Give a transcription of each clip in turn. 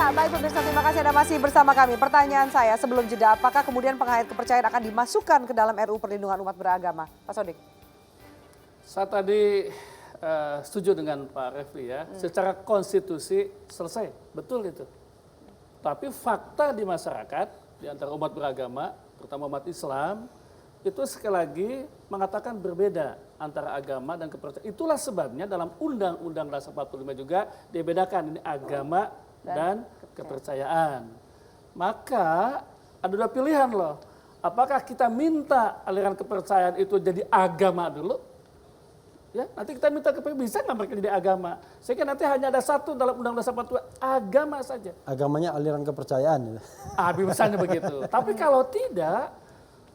Ya, baik pemirsa, terima kasih Anda masih bersama kami. Pertanyaan saya sebelum jeda, apakah kemudian pengayat kepercayaan akan dimasukkan ke dalam RUU Perlindungan Umat Beragama? Pak Sodik. Saya tadi setuju dengan Pak Refli ya, secara konstitusi selesai, betul itu. Tapi fakta di masyarakat, di antara umat beragama, terutama umat Islam, itu sekali lagi mengatakan berbeda antara agama dan kepercayaan. Itulah sebabnya dalam Undang-Undang Dasar 45 juga dibedakan ini agama dan kepercayaan. Maka ada dua pilihan loh. Apakah kita minta aliran kepercayaan itu jadi agama dulu? Ya, nanti kita minta bisa nggak mereka jadi agama? Sehingga nanti hanya ada satu dalam Undang-Undang Dasar 45, agama saja. Agamanya aliran kepercayaan. Misalnya begitu. Tapi kalau tidak,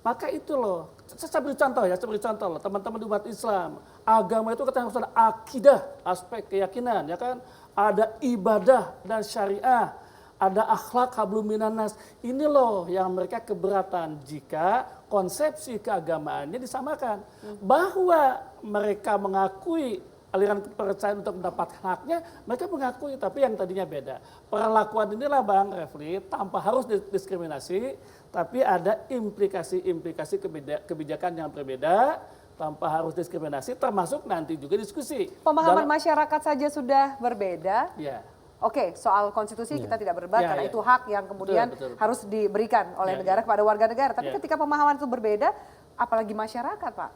maka itu loh. Saya beri contoh ya, loh. Teman-teman di umat Islam, agama itu katanya harus ada akidah, aspek keyakinan, ya kan? Ada ibadah dan syariah, ada akhlak hablum minan nas. Ini loh yang mereka keberatan jika konsepsi keagamaannya disamakan. Bahwa mereka mengakui aliran kepercayaan untuk mendapat haknya, mereka mengakui, tapi yang tadinya beda. Perlakuan inilah Bang Refli, tanpa harus diskriminasi, tapi ada implikasi-implikasi kebijakan yang berbeda, tanpa harus diskriminasi, termasuk nanti juga diskusi. Pemahaman masyarakat saja sudah berbeda. Ya. Oke, soal konstitusi kita tidak berdebat karena itu hak yang kemudian betul. harus diberikan oleh negara kepada warga negara. Tapi ketika pemahaman itu berbeda, apalagi masyarakat, Pak?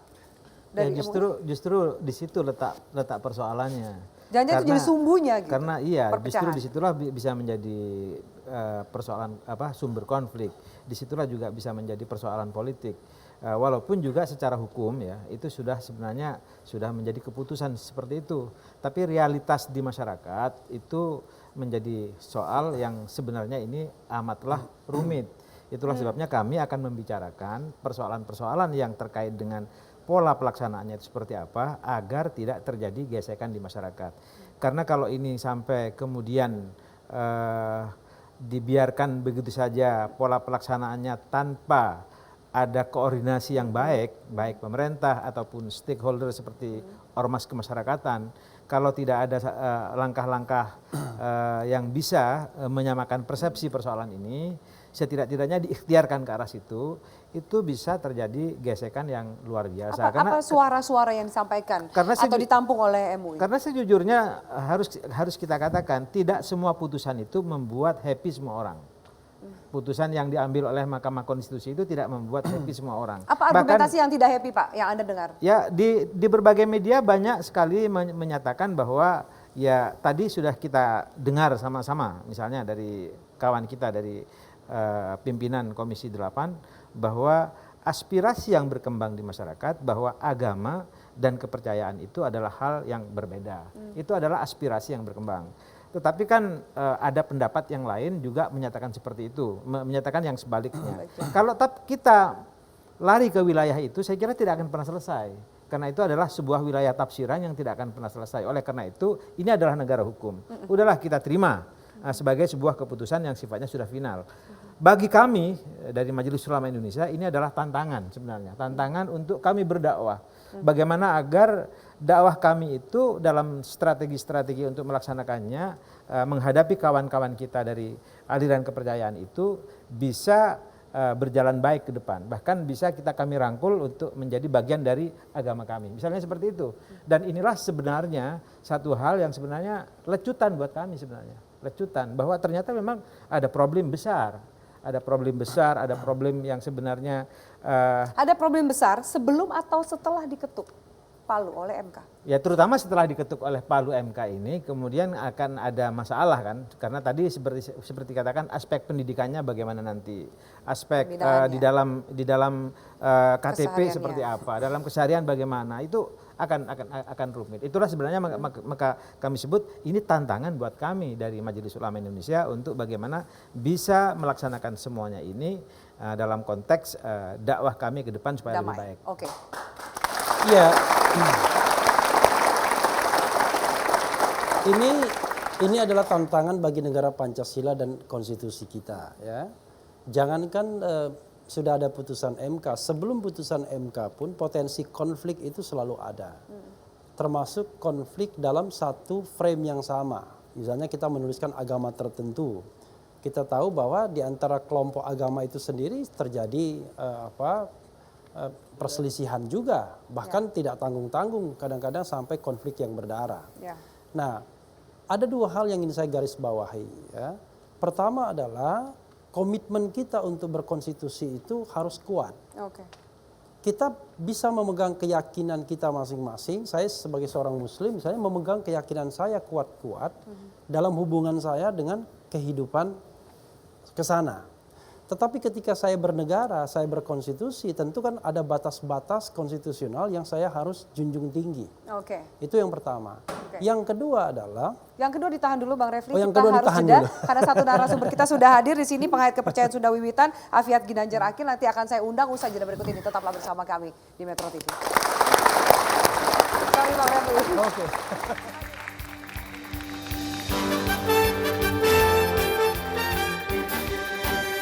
Ya, justru di situ letak persoalannya. Jangan-jangan itu jadi sumbunya gitu. Karena justru disitulah bisa menjadi persoalan sumber konflik. Disitulah juga bisa menjadi persoalan politik. Walaupun juga secara hukum ya itu sebenarnya sudah menjadi keputusan seperti itu. Tapi realitas di masyarakat itu menjadi soal yang sebenarnya ini amatlah rumit. Itulah sebabnya kami akan membicarakan persoalan-persoalan yang terkait dengan pola pelaksanaannya itu seperti apa agar tidak terjadi gesekan di masyarakat. Karena kalau ini sampai kemudian dibiarkan begitu saja pola pelaksanaannya tanpa ada koordinasi yang baik pemerintah ataupun stakeholder seperti ormas kemasyarakatan, kalau tidak ada langkah-langkah yang bisa menyamakan persepsi persoalan ini, setidak-tidaknya diikhtiarkan ke arah situ, itu bisa terjadi gesekan yang luar biasa. Apa suara-suara yang disampaikan atau ditampung oleh MUI? Karena sejujurnya harus kita katakan tidak semua putusan itu membuat happy semua orang. Putusan yang diambil oleh Mahkamah Konstitusi itu tidak membuat happy semua orang. Apa argumentasi yang tidak happy, Pak, yang Anda dengar? Ya, di berbagai media banyak sekali menyatakan bahwa ya tadi sudah kita dengar sama-sama, misalnya dari kawan kita dari pimpinan Komisi 8, bahwa aspirasi yang berkembang di masyarakat bahwa agama dan kepercayaan itu adalah hal yang berbeda. Itu adalah aspirasi yang berkembang. Tetapi kan ada pendapat yang lain juga menyatakan seperti itu, menyatakan yang sebaliknya. Kalau kita lari ke wilayah itu, saya kira tidak akan pernah selesai. Karena itu adalah sebuah wilayah tafsiran yang tidak akan pernah selesai. Oleh karena itu, ini adalah negara hukum. Udahlah kita terima sebagai sebuah keputusan yang sifatnya sudah final. Bagi kami dari Majelis Ulama Indonesia ini adalah tantangan sebenarnya. Tantangan untuk kami berdakwah. Bagaimana agar dakwah kami itu dalam strategi-strategi untuk melaksanakannya menghadapi kawan-kawan kita dari aliran kepercayaan itu bisa berjalan baik ke depan. Bahkan bisa kami rangkul untuk menjadi bagian dari agama kami. Misalnya seperti itu. Dan inilah sebenarnya satu hal yang sebenarnya lecutan buat kami sebenarnya. Lecutan bahwa ternyata memang ada problem besar. Ada problem yang sebenarnya ada problem besar sebelum atau setelah diketuk palu oleh MK? Ya terutama setelah diketuk oleh palu MK ini kemudian akan ada masalah kan, karena tadi seperti katakan aspek pendidikannya bagaimana nanti, aspek di dalam KTP seperti apa, dalam keseharian bagaimana, itu akan rumit. Itulah sebenarnya maka kami sebut ini tantangan buat kami dari Majelis Ulama Indonesia untuk bagaimana bisa melaksanakan semuanya ini dalam konteks dakwah kami ke depan supaya lebih baik. Oke. Iya. Ini adalah tantangan bagi negara Pancasila dan konstitusi kita, ya. Jangankan sudah ada putusan MK, sebelum putusan MK pun potensi konflik itu selalu ada. Termasuk konflik dalam satu frame yang sama. Misalnya kita menuliskan agama tertentu. kita tahu bahwa di antara kelompok agama itu sendiri terjadi perselisihan juga, bahkan tidak tanggung-tanggung, kadang-kadang sampai konflik yang berdarah. Ya. Nah, ada dua hal yang ingin saya garis bawahi. Ya. Pertama adalah komitmen kita untuk berkonstitusi itu harus kuat. Oke. Kita bisa memegang keyakinan kita masing-masing. Saya sebagai seorang Muslim, saya memegang keyakinan saya kuat-kuat dalam hubungan saya dengan kehidupan ke sana. Tetapi ketika saya bernegara, saya berkonstitusi, tentu kan ada batas-batas konstitusional yang saya harus junjung tinggi. Oke. Itu yang pertama. Yang kedua adalah... Yang kedua ditahan dulu Bang Refli, yang kita kedua harus ditahan jeda dulu. karena satu narasumber kita sudah hadir di sini, penghayat kepercayaan Sunda Wiwitan, Afiat Ginanjar Akil, nanti akan saya undang usai jeda berikut ini. Tetaplah bersama kami di Metro TV. Sorry Bang Refli. Oke.